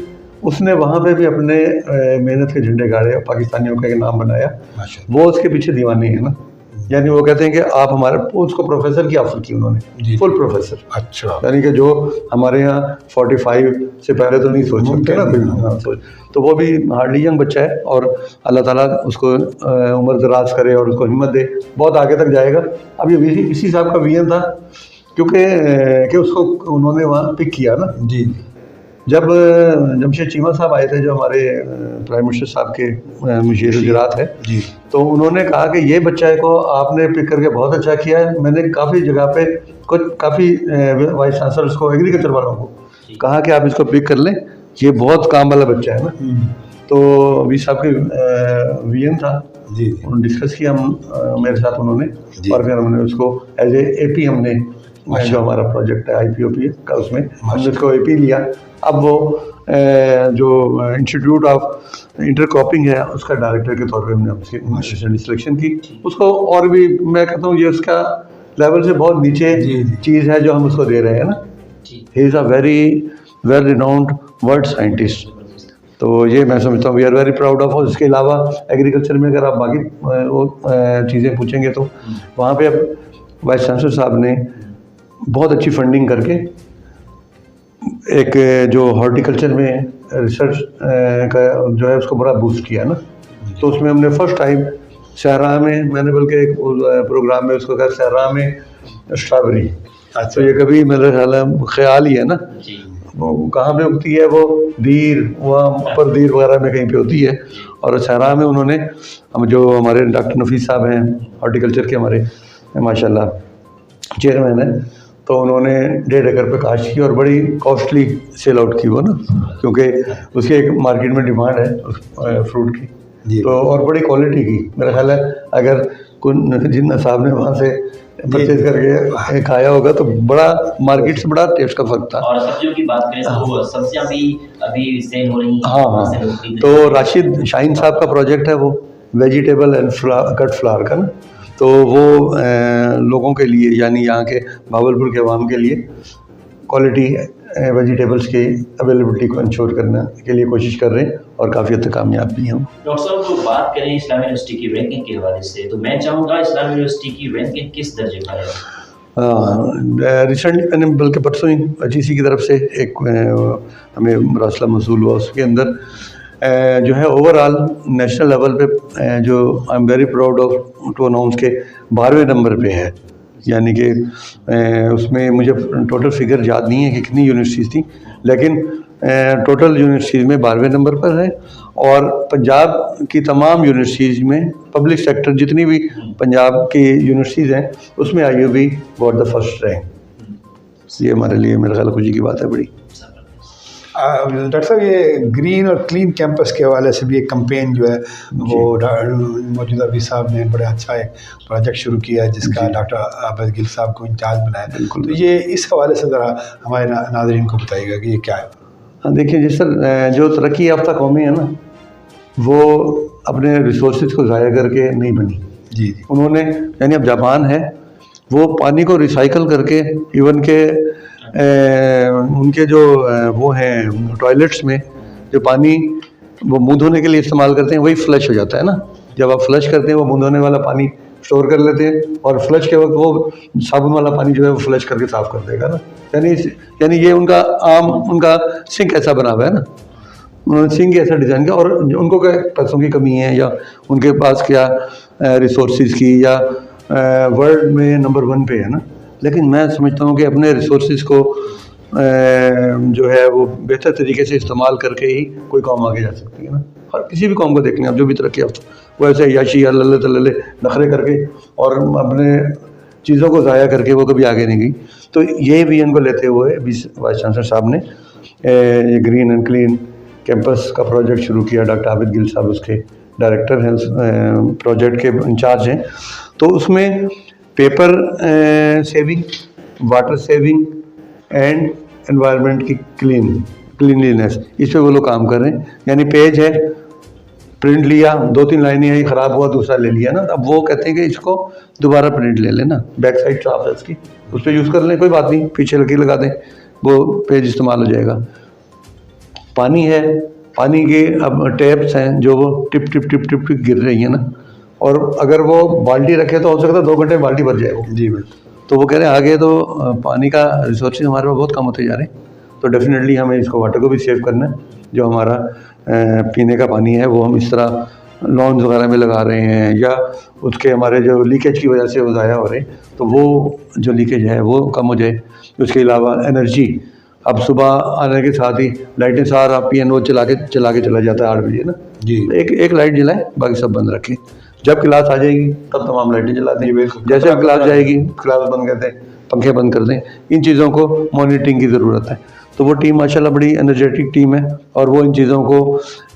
उसने वहाँ पे भी अपने मेहनत के झंडे गाड़े, पाकिस्तानियों का एक नाम बनाया। माशाअल्लाह। वो उसके पीछे दीवाने हैं ना, यानी वो कहते हैं कि आप हमारे, उसको प्रोफेसर की ऑफर की जी। उन्होंने, फुल प्रोफेसर। अच्छा, यानी कि जो हमारे यहाँ 45 से पहले तो नहीं सोच सकते ना, मुमकिन नहीं। हाँ, सोच, तो वो भी हार्डली यंग बच्चा है, और अल्लाह ताला उसको उम्र दराज करे और उसको हिम्मत दे, बहुत आगे तक जाएगा। अब ये इसी साहब का विजन था, क्योंकि उसको उन्होंने वहाँ पिक किया ना। जी, जब जमशेद चीमा साहब आए थे, जो हमारे प्राइम मिनिस्टर साहब के मुशीर गुजरात है, जी, तो उन्होंने कहा कि ये बच्चे को आपने पिक करके बहुत अच्छा किया है। मैंने काफ़ी जगह पे काफ़ी वाइस चांसलर्स को, एग्रीकल्चर वालों को कहा कि आप इसको पिक कर लें, ये बहुत काम वाला बच्चा है ना। तो वी साहब के विजन था, जी, उन्होंने डिस्कस किया मेरे साथ उन्होंने, जी। और फिर हमने उसको एज ए AP हमने, जो हमारा प्रोजेक्ट है IPOP का, उसमें हमने उसको AP लिया। अब वो जो इंस्टीट्यूट ऑफ इंटरक्रॉपिंग है, उसका डायरेक्टर के तौर पे हमने उसकी सिलेक्शन की उसको। और भी मैं कहता हूँ ये उसका लेवल से बहुत नीचे जी, जी। चीज़ है जो हम उसको दे रहे हैं ना। जी, he is a very well renowned world scientist, तो ये मैं समझता हूँ we are very proud of. और इसके अलावा एग्रीकल्चर में अगर आप बाकी वो चीज़ें पूछेंगे तो वहाँ पे अब वाइस चांसलर साहब ने बहुत अच्छी फंडिंग करके एक जो हॉर्टिकल्चर में रिसर्च का जो है उसको बड़ा बूस्ट किया ना। तो उसमें हमने फर्स्ट टाइम सहरा में, मैंने बल्कि एक प्रोग्राम में उसको कहा सहरा में स्ट्रॉबेरी। तो ये कभी मेरे ख्याल ही है ना, जी, वो कहाँ पे उगती है, वो दीर, वहाँ ऊपर दीर वगैरह में कहीं पे होती है। और सहरा में उन्होंने, हम जो हमारे डॉक्टर नफीस साहब हैं हॉर्टिकल्चर के, हमारे माशाल्लाह चेयरमैन हैं, तो उन्होंने 1.5 एकड़ पे काश्त की, और बड़ी कॉस्टली सेल आउट की वो ना, क्योंकि उसकी एक मार्केट में डिमांड है उस फ्रूट की। जी। तो और बड़ी क्वालिटी की, मेरा ख्याल है अगर जिन साहब ने वहाँ से परचेज करके खाया होगा तो बड़ा मार्केट से बड़ा टेस्ट का फर्क था। और सब्जियों की बात करें तो सब्जियां भी अभी सेल हो रही हैं। हाँ वहाँ से हाँ, लोग खरीद तो रहे हैं। राशिद शाहीन साहब का प्रोजेक्ट है वो वेजिटेबल एंड कट फ्लावर का ना, तो वो लोगों के लिए, यानी यहाँ के भावलपुर के अवाम के लिए क्वालिटी वेजिटेबल्स की अवेलेबिलिटी को इंश्योर करने के लिए कोशिश कर रहे हैं, और काफ़ी हद तक कामयाब भी हैं। डॉक्टर साहब, तो बात करें इस्लामी यूनिवर्सिटी की रैंकिंग के हवाले से, तो मैं चाहूँगा इस्लामी यूनिवर्सिटी की रैंकिंग किस दर्जे पर है? रिसेंटली मैंने बल्कि परसों ही GC की तरफ से एक हमें मरासला मसूल हुआ, उसके अंदर जो है ओवरऑल नेशनल लेवल पे जो I am very proud of to announce के 12वें नंबर पे है। यानी कि उसमें मुझे टोटल फिगर याद नहीं है कि कितनी यूनिवर्सिटीज़ थी, लेकिन टोटल यूनिवर्सिटीज़ में 12वें नंबर पर है। और पंजाब की तमाम यूनिवर्सिटीज़ में पब्लिक सेक्टर जितनी भी पंजाब की यूनिवर्सिटीज़ हैं उसमें IUB got the first rank. ये हमारे लिए मेरे ख्याल खुशी की बात है बड़ी। डॉक्टर साहब, ये ग्रीन और क्लीन कैंपस के हवाले से भी एक कैंपेन जो है वो मौजूदा भी साहब ने बड़ा अच्छा एक प्रोजेक्ट शुरू किया है, जिसका डॉक्टर आबिद गिल साहब को इंचार्ज बनाया। तो ये इस हवाले से ज़रा हमारे नाज़रीन को बताइएगा कि ये क्या है। हाँ, देखिए जिस तरह जो तरक्की याफ्ता कौमें है ना, वो अपने रिसोर्सेज को ज़ाया करके नहीं बनी। जी, जी, उन्होंने, यानी अब जापान है, वो पानी को रिसाइकल करके इवन के उनके जो वो हैं टॉयलेट्स में जो पानी वो मुँह धोने के लिए इस्तेमाल करते हैं वही फ्लश हो जाता है ना। जब आप फ्लश करते हैं वो मुँह धोने वाला पानी स्टोर कर लेते हैं, और फ्लश के वक्त वो साबुन वाला पानी जो है वो फ्लश करके साफ़ कर देगा ना। यानी ये उनका उनका सिंक ऐसा बना हुआ है ना, उन्होंने सिंक ऐसा डिज़ाइन किया। और उनको क्या पैसों की कमी है या उनके पास क्या रिसोर्सेज की, या वर्ल्ड में नंबर 1 पे है ना, लेकिन मैं समझता हूँ कि अपने रिसोर्सेज को जो है वो बेहतर तरीके से इस्तेमाल करके ही कोई कौम आगे जा सकती है ना। हर किसी भी कौम को देख लें आप, जो भी तरक्की याफ्ता, वो ऐसे याशी या लल्ले तल्ले नखरे करके और अपने चीज़ों को ज़ाया करके वो कभी आगे नहीं गई। तो ये विजन को लेते हुए वाइस चांसलर साहब ने ये ग्रीन एंड क्लीन कैंपस का प्रोजेक्ट शुरू किया। डॉक्टर आबिद गिल साहब उसके डायरेक्टर हेल्थ प्रोजेक्ट के इंचार्ज हैं। तो उसमें paper saving, water saving and environment की क्लीनलीनेस, इस पे वो लोग काम कर रहे हैं। यानी पेज है, प्रिंट लिया, 2-3 लाइनें हैं, ख़राब हुआ दूसरा ले लिया ना, अब वो कहते हैं कि इसको दोबारा प्रिंट ले लेना, बैक साइड साफ है उसकी, उस पर यूज़ कर लें, कोई बात नहीं, पीछे लकीर लगा दें, वो पेज इस्तेमाल हो जाएगा। पानी है, पानी के अब टैप्स हैं जो वो tip tip tip tip tip गिर रही है ना, और अगर वो बाल्टी रखे तो हो सकता है 2 घंटे में बाल्टी भर जाए वो। जी बिल्कुल। तो वो कह रहे हैं आगे तो पानी का रिसोर्सेज हमारे पास बहुत कम होते जा रहे हैं, तो डेफिनेटली हमें इसको वाटर को भी सेव करना है। जो हमारा पीने का पानी है वो हम इस तरह लॉन्स वगैरह में लगा रहे हैं, या उसके हमारे जो लीकेज की वजह से वो ज़ाया हो रहे हैं, तो वो जो लीकेज है वो कम हो जाए। उसके अलावा एनर्जी, अब सुबह आने के साथ ही लाइटें सारा PNO चला के चला जाता है 8 बजे ना जी। एक लाइट जलाएं, बाकी सब बंद रखें। जब क्लास आ जाएगी तब तमाम लाइटें जला दें, जैसे अब क्लास जाएगी क्लास बंद कर दें, पंखे बंद कर दें। इन चीज़ों को मॉनिटरिंग की ज़रूरत है। तो वो टीम माशाल्लाह बड़ी एनर्जेटिक टीम है, और वो इन चीज़ों को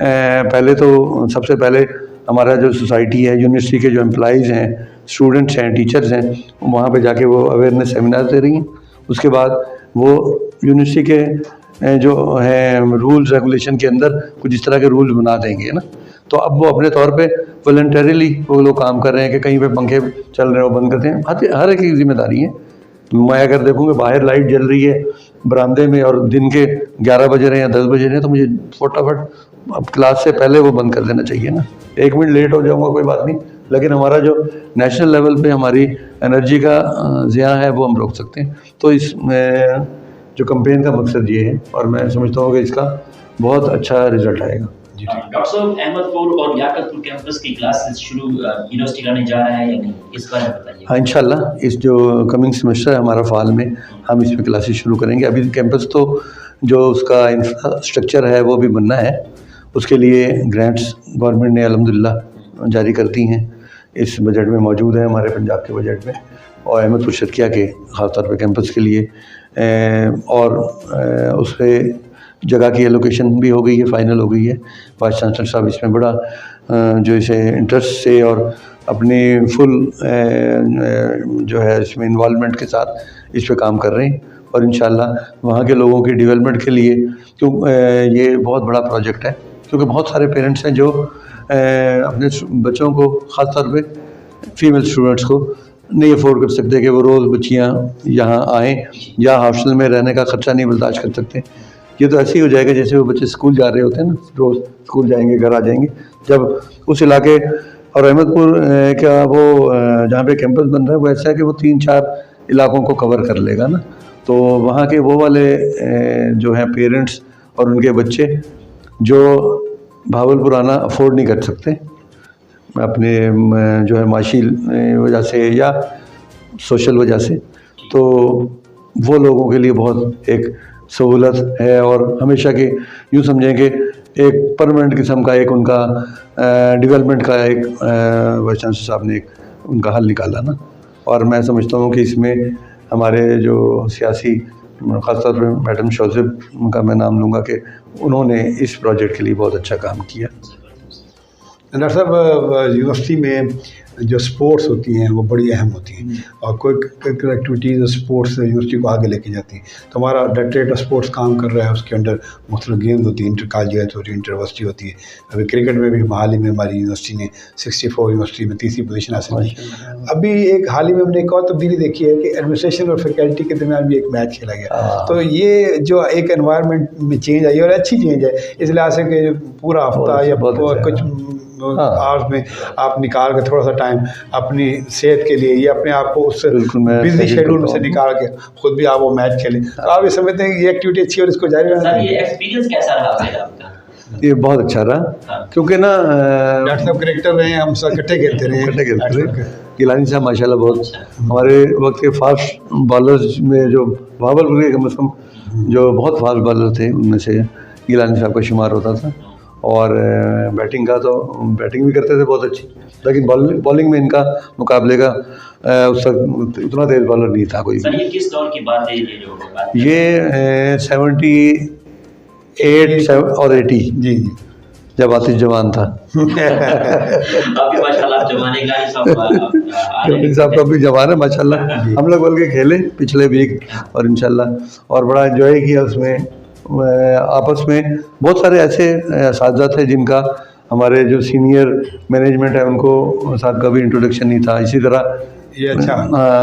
पहले तो सबसे पहले हमारा जो सोसाइटी है, यूनिवर्सिटी के जो एम्प्लॉइज़ हैं, स्टूडेंट्स हैं, टीचर्स हैं, वहाँ पे जाके वो अवेयरनेस सेमिनार दे रही हैं। उसके बाद वो यूनिवर्सिटी के जो है रूल्स रेगुलेशन के अंदर कुछ इस तरह के रूल्स बना देंगे ना। तो अब वो अपने तौर पे वॉलंटरीली वो लोग काम कर रहे हैं कि कहीं पे पंखे चल रहे हैं वो बंद करते हैं। हर एक की जिम्मेदारी है। मैं अगर देखूँगा बाहर लाइट जल रही है बरामदे में और दिन के 11 बजे रहे हैं या 10 बजे रहे हैं, तो मुझे फटाफट अब क्लास से पहले वो बंद कर देना चाहिए ना। 1 मिनट लेट हो जाऊँगा कोई बात नहीं, लेकिन हमारा जो नेशनल लेवल पे हमारी एनर्जी का ज़िया है वो हम रोक सकते हैं। तो इस जो कैंपेन का मकसद ये है, और मैं समझता हूँ कि इसका बहुत अच्छा रिजल्ट आएगा। डॉक्टर साहब, अहमदपुर और याकतपुर कैंपस की क्लासेस शुरू यूनिवर्सिटी करने जा रहा है या नहीं, इस बारे में बताइए। हाँ, इंशाल्लाह इस जो कमिंग सेमेस्टर है हमारा फाल में, हम इसमें क्लासेस शुरू करेंगे। अभी कैंपस तो जो उसका इंफ्रास्ट्रक्चर है वो भी बनना है, उसके लिए ग्रांट्स गवर्नमेंट ने अल्हम्दुलिल्लाह जारी कर दी हैं, इस बजट में मौजूद है, हमारे पंजाब के बजट में, और अहमदपुर शर्किया के ख़ास तौर पर कैंपस के लिए, और उस पर जगह की एलोकेशन भी हो गई है, फाइनल हो गई है। वाइस चांसलर साहब इसमें बड़ा जो इसे इंटरेस्ट से और अपनी फुल जो है इसमें इन्वॉल्वमेंट के साथ इस पे काम कर रहे हैं, और इंशाल्लाह वहाँ के लोगों की डेवलपमेंट के लिए ये बहुत बड़ा प्रोजेक्ट है, क्योंकि बहुत सारे पेरेंट्स हैं जो अपने बच्चों को, ख़ास तौर पे फीमेल स्टूडेंट्स को नहीं अफोर्ड कर सकते कि वो रोज़ बच्चियाँ यहाँ आएँ, या हॉस्टल में रहने का ख़र्चा नहीं बर्दाश्त कर सकते। ये तो ऐसे ही हो जाएगा जैसे वो बच्चे स्कूल जा रहे होते हैं ना, रोज़ स्कूल जाएंगे घर आ जाएंगे। जब उस इलाके और अहमदपुर का वो जहाँ पे कैंपस बन रहा है वो ऐसा है कि वो 3-4 इलाकों को कवर कर लेगा ना, तो वहाँ के वो वाले जो हैं पेरेंट्स और उनके बच्चे जो भावलपुर आना अफोर्ड नहीं कर सकते अपने जो है माशी वजह से या सोशल वजह से, तो वो लोगों के लिए बहुत एक सहूलत है। और हमेशा के यूँ समझें कि एक परमानेंट किस्म का एक उनका डेवलपमेंट का एक वाइस चांसलर साहब ने एक उनका हल निकाला ना। और मैं समझता हूँ कि इसमें हमारे जो सियासी, ख़ासतौर पर मैडम शौज़ब का मैं नाम लूँगा कि उन्होंने इस प्रोजेक्ट के लिए बहुत अच्छा काम किया। डॉक्टर साहब, यूनिवर्सिटी में जो स्पोर्ट्स होती हैं वो बड़ी अहम होती हैं, और कोई करिकुलर एक्टिविटीज़ स्पोर्ट्स यूनिवर्सिटी को आगे लेके जाती हैं। तो हमारा डायरेक्टरेट ऑफ स्पोर्ट्स काम कर रहा है, उसके अंडर मुख्तलिफ गेम्स होती हैं, इंटर कॉलेजिएट होती है, इंटरवर्सिटी होती है। अभी क्रिकेट में भी हाल ही में हमारी यूनिवर्सिटी ने 64 यूनिवर्सिटी में 3री पोजीशन हासिल की। अभी एक हाल ही में हमने एक और तब्दीली देखी है कि एडमिनिस्ट्रेशन और फैकल्टी के दरमियान भी एक मैच खेला गया। तो ये जो एक एनवायरनमेंट में चेंज आई और अच्छी चेंज है, इस लिहाज से कि पूरा हफ्ता या कुछ आवर्स में आप निकाल के थोड़ा सा टाइम अपनी सेहत के लिए या अपने आप को उस बिजी शेड्यूल में से निकाल के खुद भी आप वो मैच खेलें, तो आप ये समझते हैं कि ये एक्टिविटी अच्छी और इसको जारी रहना चाहिए। ये एक्सपीरियंस कैसा रहा आपका? ये बहुत अच्छा रहा, क्योंकि ना डॉक्टर साहब क्रिकेटर रहे हैं, हम सब इकट्ठे खेलते रहे, गिलानी साहब माशाल्लाह बहुत हमारे वक्त के फास्ट बॉलर्स में जो भावलपुर के कम से कम जो बहुत फास्ट बॉलर थे उनमें से गिलानी साहब का शुमार होता था। और बैटिंग का तो बैटिंग भी करते थे बहुत अच्छी, लेकिन बॉलिंग में इनका मुकाबले का उस वक्त उतना तेज बॉलर नहीं था कोई। सर ये किस दौर की बात है ये जो बात है? ये 78 और 80 जी जी जब आतिश जवान था। अभी माशाल्लाह जमाने का ही सब कपिल साहब का भी जवान है माशाल्लाह। हम लोग बोल के खेले पिछले वीक और इंशाल्लाह और बड़ा एंजॉय किया उसमें। आपस में बहुत सारे ऐसे असातिज़ा थे जिनका हमारे जो सीनियर मैनेजमेंट है उनको साथ का भी इंट्रोडक्शन नहीं था। इसी तरह ये अच्छा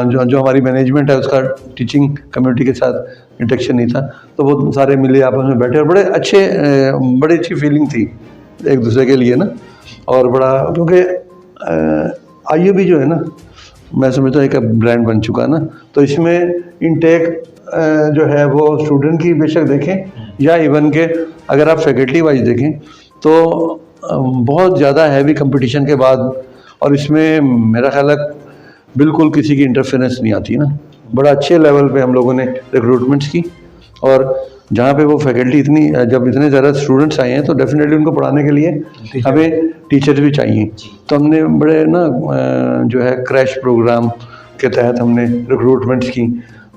जो हमारी मैनेजमेंट है उसका टीचिंग कम्युनिटी के साथ इंटरेक्शन नहीं था। तो वो सारे मिले आपस में बैठे और बड़ी अच्छी फीलिंग थी एक दूसरे के लिए ना। और बड़ा क्योंकि IUB जो है ना मैं समझता हूँ एक ब्रांड बन चुका है ना, तो इसमें इनटेक जो है वो स्टूडेंट की बेशक देखें या इवन के अगर आप फैकल्टी वाइज देखें तो बहुत ज़्यादा हैवी कंपटीशन के बाद और इसमें मेरा ख्याल है बिल्कुल किसी की इंटरफेरेंस नहीं आती ना। बड़ा अच्छे लेवल पे हम लोगों ने रिक्रूटमेंट्स की और जहाँ पे वो फैकल्टी जब इतने ज़्यादा स्टूडेंट्स आए हैं तो डेफिनेटली उनको पढ़ाने के लिए हमें टीचर्स भी चाहिए। तो हमने बड़े ना जो है क्रैश प्रोग्राम के तहत हमने रिक्रूटमेंट्स की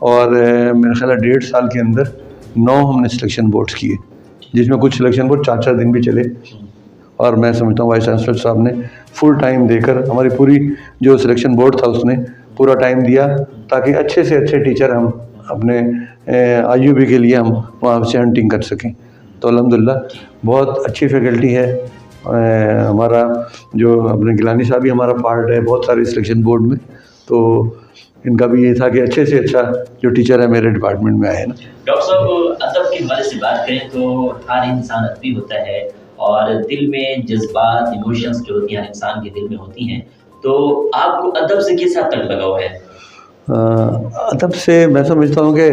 और मेरा ख्याल है 1.5 साल के अंदर 9 हमने सिलेक्शन बोर्ड्स किए, जिसमें कुछ सिलेक्शन बोर्ड 4-4 दिन भी चले। और मैं समझता हूँ वाइस चांसलर साहब ने फुल टाइम देकर हमारी पूरी जो सिलेक्शन बोर्ड था उसने पूरा टाइम दिया ताकि अच्छे से अच्छे टीचर हम अपने IUB के लिए हम वहाँ से हंटिंग कर सकें। तो अल्हम्दुलिल्लाह बहुत अच्छी फैकल्टी है। हमारा जो अपने गिलानी साहब भी हमारा पार्ट है बहुत सारे सिलेक्शन बोर्ड में, तो इनका भी ये था कि अच्छे से अच्छा जो टीचर है मेरे डिपार्टमेंट में आए ना। डॉक्टर साहब अदब के हवाले से बात करें तो हर इंसान अदबी होता है और दिल में जज्बात इमोशंस जो होती हैं इंसान के दिल में होती हैं, तो आपको अदब से किस हद तक लगाव है? अदब से मैं समझता हूँ कि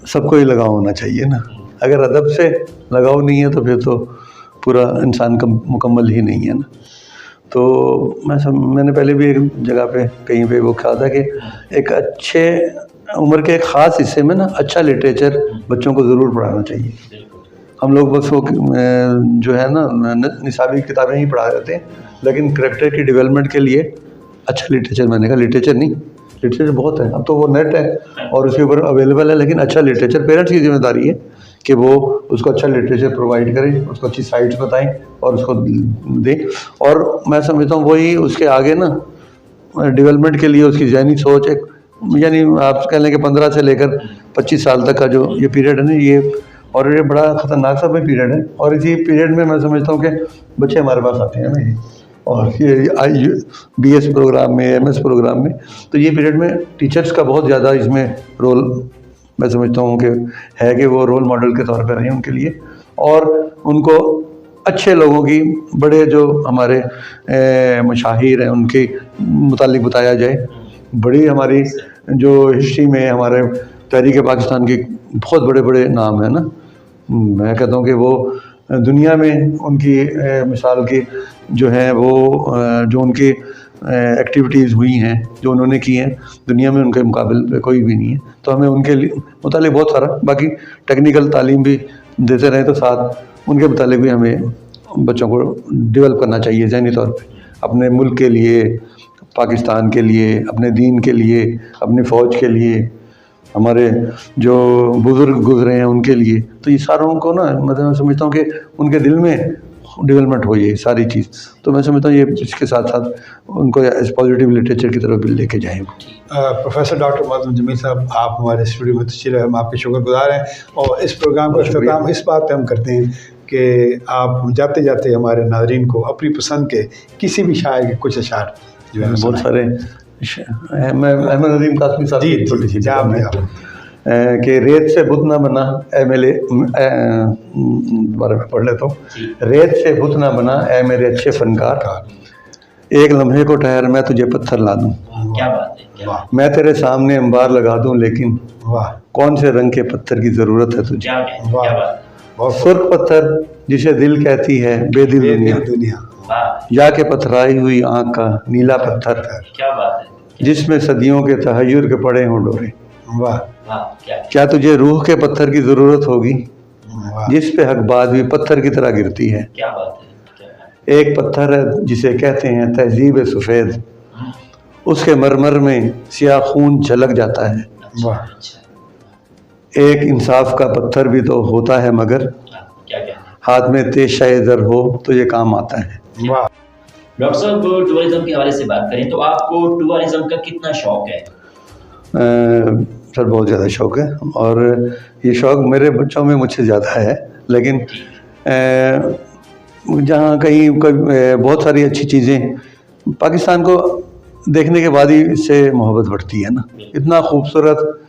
सबको ही लगाव होना चाहिए ना। अगर अदब से लगाव नहीं है तो फिर तो पूरा इंसान का मुकम्मल ही नहीं है ना। तो मैंने पहले भी एक जगह पे कहीं पे वो कहा था कि एक अच्छे उम्र के एक ख़ास हिस्से में ना अच्छा लिटरेचर बच्चों को ज़रूर पढ़ाना चाहिए। हम लोग बस वो जो है ना निसाबी किताबें ही पढ़ा देते हैं, लेकिन करैक्टर की डेवलपमेंट के लिए अच्छा लिटरेचर, मैंने कहा लिटरेचर नहीं, लिटरेचर बहुत है, अब तो वो नेट है और उसके ऊपर अवेलेबल है, लेकिन अच्छा लिटरेचर पेरेंट्स की जिम्मेदारी है कि वो उसको अच्छा लिटरेचर प्रोवाइड करें, उसको अच्छी साइट्स बताएं और उसको दें। और मैं समझता हूँ वही उसके आगे ना डेवलपमेंट के लिए उसकी ज़हनी सोच एक यानी आप कह लें कि 15 से लेकर 25 साल तक का जो ये पीरियड है ना, ये बड़ा ख़तरनाक सा पीरियड है। और इसी पीरियड में मैं समझता हूँ कि बच्चे हमारे पास आते हैं ना ये, और ये BS प्रोग्राम में MS प्रोग्राम में, तो ये पीरियड में टीचर्स का बहुत ज़्यादा इसमें रोल मैं समझता हूँ कि है कि वो रोल मॉडल के तौर पर रहें उनके लिए और उनको अच्छे लोगों की बड़े जो हमारे मशाहिर हैं उनके मुतालिक बताया जाए। बड़ी हमारी जो हिस्ट्री में हमारे तहरीक पाकिस्तान के बहुत बड़े बड़े नाम हैं ना, मैं कहता हूँ कि वो दुनिया में उनकी मिसाल की जो है वो जो उनकी एक्टिविटीज़ हुई हैं जो उन्होंने की हैं दुनिया में उनके मुकाबले पे कोई भी नहीं है। तो हमें उनके लिए मुतालिक बहुत सारा बाकी टेक्निकल तालीम भी देते रहें, तो साथ उनके मुतालिक भी हमें बच्चों को डेवलप करना चाहिए ज़हनी तौर पे, अपने मुल्क के लिए, पाकिस्तान के लिए, अपने दीन के लिए, अपनी फ़ौज के लिए, हमारे जो बुज़ुर्ग गुजरे हैं उनके लिए। तो ये सारों को ना मतलब मैं समझता हूँ कि उनके दिल में डेवलपमेंट हो ये सारी चीज़। तो मैं समझता हूँ ये इसके साथ साथ उनको एज पॉजिटिव लिटरेचर की तरफ भी लेके जाएँ। प्रोफेसर डॉक्टर मोअज़्ज़म जमील साहब, आप हमारे स्टूडियो में तशरीफ़ लाए, हम आपके शुक्रगुज़ार हैं। और इस प्रोग्राम का इख्तिताम इस बात पर हम करते हैं कि आप जाते जाते हमारे नाज़रीन को अपनी पसंद के किसी भी शायर के कुछ अशार जो है बहुत सारे अहमद नदीम कासमी साहब की छोटी सी कि रेत से बुत ना बना ए मेरे बारे में पढ़ लेता हूँ। रेत से बुत ना बना ए मेरे अच्छे फनकार, एक लम्हे को ठहर मैं तुझे पत्थर ला दूँ। क्या बात है, क्या बात। मैं तेरे सामने अंबार लगा दूँ लेकिन कौन से रंग के पत्थर की ज़रूरत है तुझे। क्या बात। सुर्ख पत्थर जिसे दिल कहती है बेदिल दुनिया। वाह, या के पथराई हुई आँख का नीला पत्थर, क्या बात है, जिसमें सदियों के तहय्युर के पड़े हों डोरे। वाह वाह, क्या क्या तुझे रूह के पत्थर की ज़रूरत होगी, वाह जिस पे हक बात भी पत्थर की तरह गिरती है। क्या बात है, क्या बात है। एक पत्थर है जिसे कहते हैं तहजीब सफ़ेद, उसके मरमर में सियाह खून झलक जाता है। अच्छा, वाह। अच्छा, एक इंसाफ का पत्थर भी तो होता है, मगर क्या कहना है। हाथ में तेज शायदर हो तो ये काम आता है। वाह। डॉक्टर साहब, टूरिज्म के हवाले से बात करें तो आपको टूरिज्म का कितना शौक है? सर बहुत ज़्यादा शौक़ है, और ये शौक़ मेरे बच्चों में मुझसे ज़्यादा है, लेकिन जहाँ कहीं कोई बहुत सारी अच्छी चीज़ें पाकिस्तान को देखने के बाद ही इससे मोहब्बत बढ़ती है ना। इतना खूबसूरत,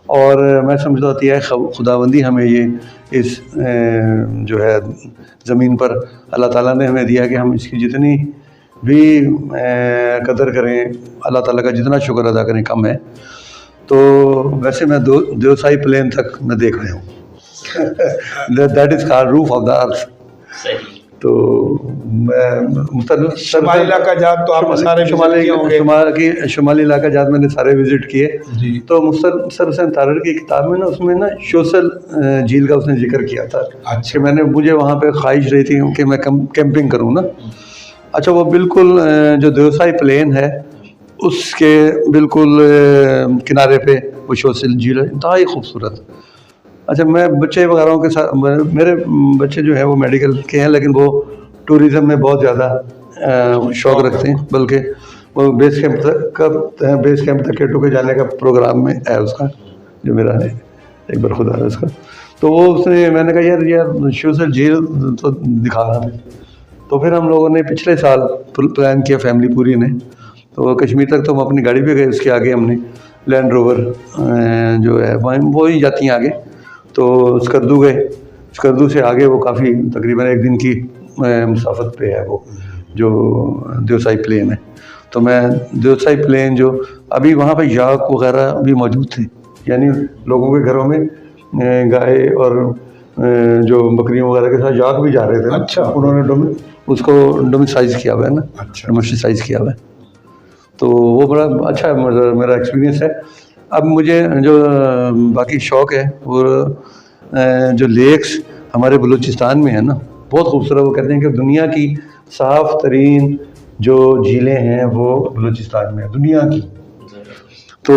और मैं समझता होती है खुदाबंदी हमें ये इस जो है ज़मीन पर अल्लाह ताला ने हमें दिया कि हम इसकी जितनी भी कदर करें, अल्लाह ताला का जितना शुक्र अदा करें कम है। तो वैसे मैं देवसाई प्लेन तक मैं देख रहा हूँ। That is called roof of the earth. सही। तो मैं शुमाली इलाका जात तो आपने सारे शुमाली इलाका जात मैंने सारे विज़िट किए। जी। तो मुख्तर हुसैन तारड़ की किताब में ना, उसमें ना सोशल झील का उसने जिक्र किया था। अच्छा। कि मुझे वहाँ पे ख्वाहिश रही थी कि मैं कैंपिंग करूँ ना। अच्छा, वो बिल्कुल जो देवसाई प्लेन है उसके बिल्कुल किनारे पे वो सोशल झील है, इंतहाई खूबसूरत। अच्छा, मैं बच्चे वगैरह के साथ, मेरे बच्चे जो है वो मेडिकल के हैं, लेकिन वो टूरिज़म में बहुत ज़्यादा शौक़ रखते हैं, बल्कि वो बेस कैंप तक केटू के जाने का प्रोग्राम में है उसका, जो मेरा है एक बार खुदा है उसका। तो वो उसने, मैंने कहा यार सोशल झील तो दिखा रहा है। तो फिर हम लोगों ने पिछले साल प्लान किया, फैमिली पूरी ने, तो कश्मीर तक तो हम अपनी गाड़ी पे गए। उसके आगे हमने लैंड रोवर जो है वो ही जाती हैं आगे, तो स्कर्दू गए। स्कर्दू से आगे वो काफ़ी तकरीबन एक दिन की मुसाफत पे है वो जो देवसाई प्लेन है। तो मैं देवसाई प्लेन जो अभी वहाँ पे याक वगैरह भी मौजूद थे, यानी लोगों के घरों में गाय और जो बकरियों वगैरह के साथ याक भी जा रहे थे। अच्छा। उन्होंने उसको डोमिसाइज किया हुआ है ना। अच्छा। डोमिसाइज किया हुआ है, तो वो बड़ा अच्छा मेरा एक्सपीरियंस है। अब मुझे जो बाकी शौक़ है वो जो लेक्स हमारे बलूचिस्तान में है ना, बहुत खूबसूरत। वो कहते हैं कि दुनिया की साफ़ तरीन जो झीलें हैं वो बलूचिस्तान में है, दुनिया की। तो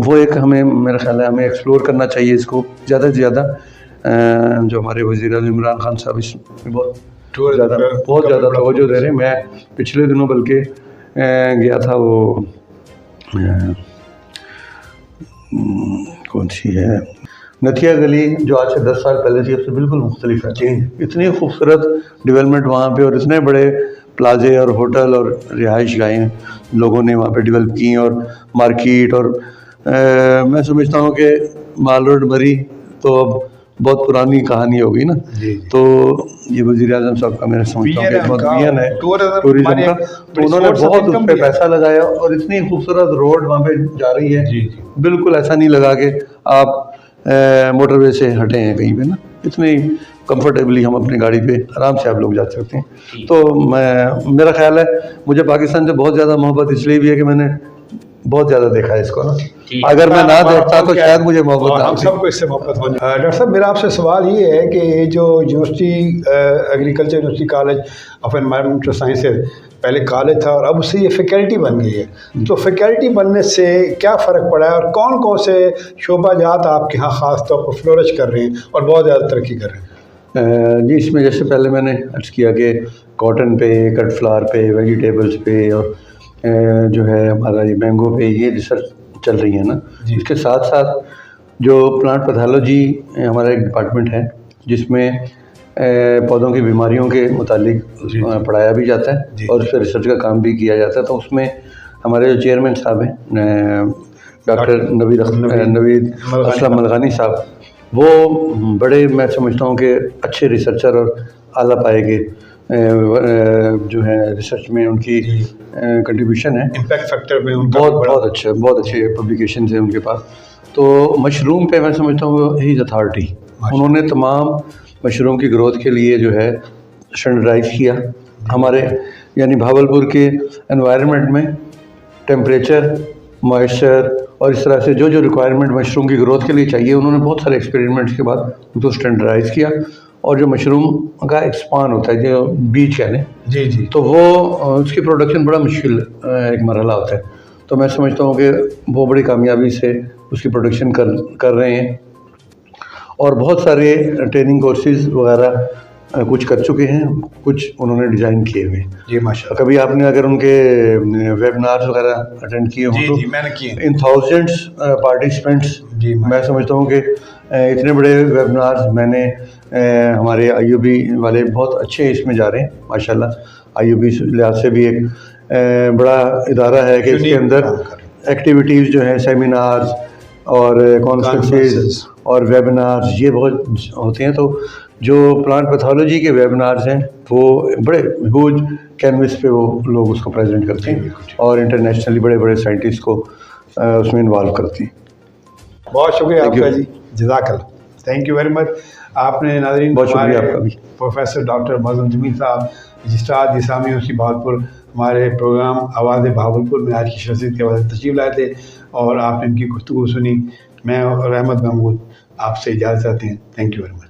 वो एक हमें, मेरा ख्याल है हमें एक्सप्लोर करना चाहिए इसको ज़्यादा से ज़्यादा। जो हमारे वज़ीर-ए-आज़म इमरान खान साहब इसमें बहुत ज़्यादा तवज्जो दे रहे हैं। मैं पिछले दिनों बल्कि गया था, वो कौन सी है, नथिया गली, जो आज से 10 साल पहले थी, उससे बिल्कुल मुख्तलिफ है। इतनी खूबसूरत डेवलपमेंट वहाँ पे, और इतने बड़े प्लाजे और होटल और रिहाइश गाहें लोगों ने वहाँ पे डेवलप की, और मार्केट। और मैं समझता हूँ कि माल रोड मरी तो अब बहुत पुरानी कहानी होगी ना। तो ये वज़ीर-ए-आज़म साहब का मेरा समझता हूँ कि बहुत विजन है टूरिज़्म का। तो उन्होंने बहुत उस पर पैसा लगाया, और इतनी खूबसूरत रोड वहाँ पे जा रही है। बिल्कुल ऐसा नहीं लगा कि आप मोटरवे से हटे हैं कहीं पे ना, इतनी कंफर्टेबली हम अपनी गाड़ी पे आराम से आप लोग जा सकते हैं। तो मेरा ख्याल है मुझे पाकिस्तान से बहुत ज़्यादा मोहब्बत इसलिए भी है कि मैंने बहुत ज़्यादा देखा है इसको ना। अगर मैं ना देखता तो शायद मुझे मोहब्बत ना, हम सबको इससे मोहब्बत हो जाए। डॉक्टर साहब, मेरा आपसे सवाल ये है कि ये जो university agriculture university college of environmental sciences पहले कॉलेज था और अब उससे ये फैकल्टी बन गई है, तो फैकल्टी बनने से क्या फ़र्क पड़ा है, और कौन कौन से शोबाजात आपके यहाँ ख़ास तौर पर फ्लोरिश कर रहे हैं और बहुत ज़्यादा तरक्की कर रहे हैं? जी, इसमें जैसे पहले मैंने अर्ज़ किया कि कॉटन पे, कट फ्लावर पे, वेजिटेबल्स पे, और जो है हमारा ये मैंगो पे ये रिसर्च चल रही है ना। इसके साथ साथ जो प्लांट पैथोलॉजी हमारा एक डिपार्टमेंट है, जिसमें पौधों की बीमारियों के मुतालिक पढ़ाया भी जाता है और उस पर रिसर्च का काम भी किया जाता है। तो उसमें हमारे जो चेयरमैन साहब हैं डॉक्टर नवीद असलम मलगानी साहब, वो बड़े, मैं समझता हूँ कि अच्छे रिसर्चर और आला पाए के जो है रिसर्च में उनकी कंट्रीब्यूशन है। इम्पैक्ट फैक्टर में उनका बहुत अच्छे पब्लिकेशन है उनके पास। तो मशरूम पे मैं समझता हूँ ही इज़ अथॉरिटी। उन्होंने तमाम मशरूम की ग्रोथ के लिए जो है स्टैंडर्डाइज किया हमारे यानी भावलपुर के एनवायरनमेंट में टेम्परेचर, मॉइस्चर और इस तरह से जो जो रिक्वायरमेंट मशरूम की ग्रोथ के लिए चाहिए, उन्होंने बहुत सारे एक्सपेरिमेंट्स के बाद उसको स्टैंडर्डाइज़ किया। और जो मशरूम का एक्सपान होता है, जो बीज कह लें, जी जी, तो वो उसकी प्रोडक्शन बड़ा मुश्किल एक मरहला होता है। तो मैं समझता हूँ कि वो बड़ी कामयाबी से उसकी प्रोडक्शन कर रहे हैं और बहुत सारे ट्रेनिंग कोर्सेज वगैरह कुछ कर चुके हैं, कुछ उन्होंने डिज़ाइन किए हुए हैं। जी माशाल्लाह। कभी आपने अगर उनके वेबिनार्स वगैरह अटेंड किए हों जी तो जी, मैंने किए। इन थाउजेंड्स पार्टिसिपेंट्स, जी मैं समझता हूँ कि इतने बड़े वेबिनार्स मैंने हमारे आईयूबी वाले बहुत अच्छे इसमें जा रहे हैं माशाल्लाह। आईयूबी लिहाज से भी एक बड़ा इदारा है कि इसके अंदर एक्टिविटीज़ जो हैं, सेमिनार्स और कॉन्फ्रेंसेस और वेबिनार्स ये बहुत होते हैं। तो जो प्लांट पैथोलॉजी के वेबिनार्स हैं वो बड़े ह्यूज कैनवस पे वो लोग उसको प्रेजेंट करते हैं और इंटरनेशनली बड़े बड़े साइंटिस्ट को उसमें इन्वॉल्व करते हैं। बहुत शुक्रिया आपका जी, जज़ाकल्लाह, थैंक यू वेरी मच। आपने नाज़रीन, बहुत शुक्रिया आपका भी। प्रोफेसर डॉक्टर मौज़म जमील साहब, रजिस्ट्रार निज़ामी यूनिवर्सिटी भावलपुर, हमारे प्रोग्राम आवाज़ भावलपुर में आज की शख्सियत के हवाले से तशरीफ़ लाए थे और आपने इनकी गुफ्तगू सुनी। मैं और रहमत महमूद आपसे इजाज़त चाहते हैं। Thank you very much.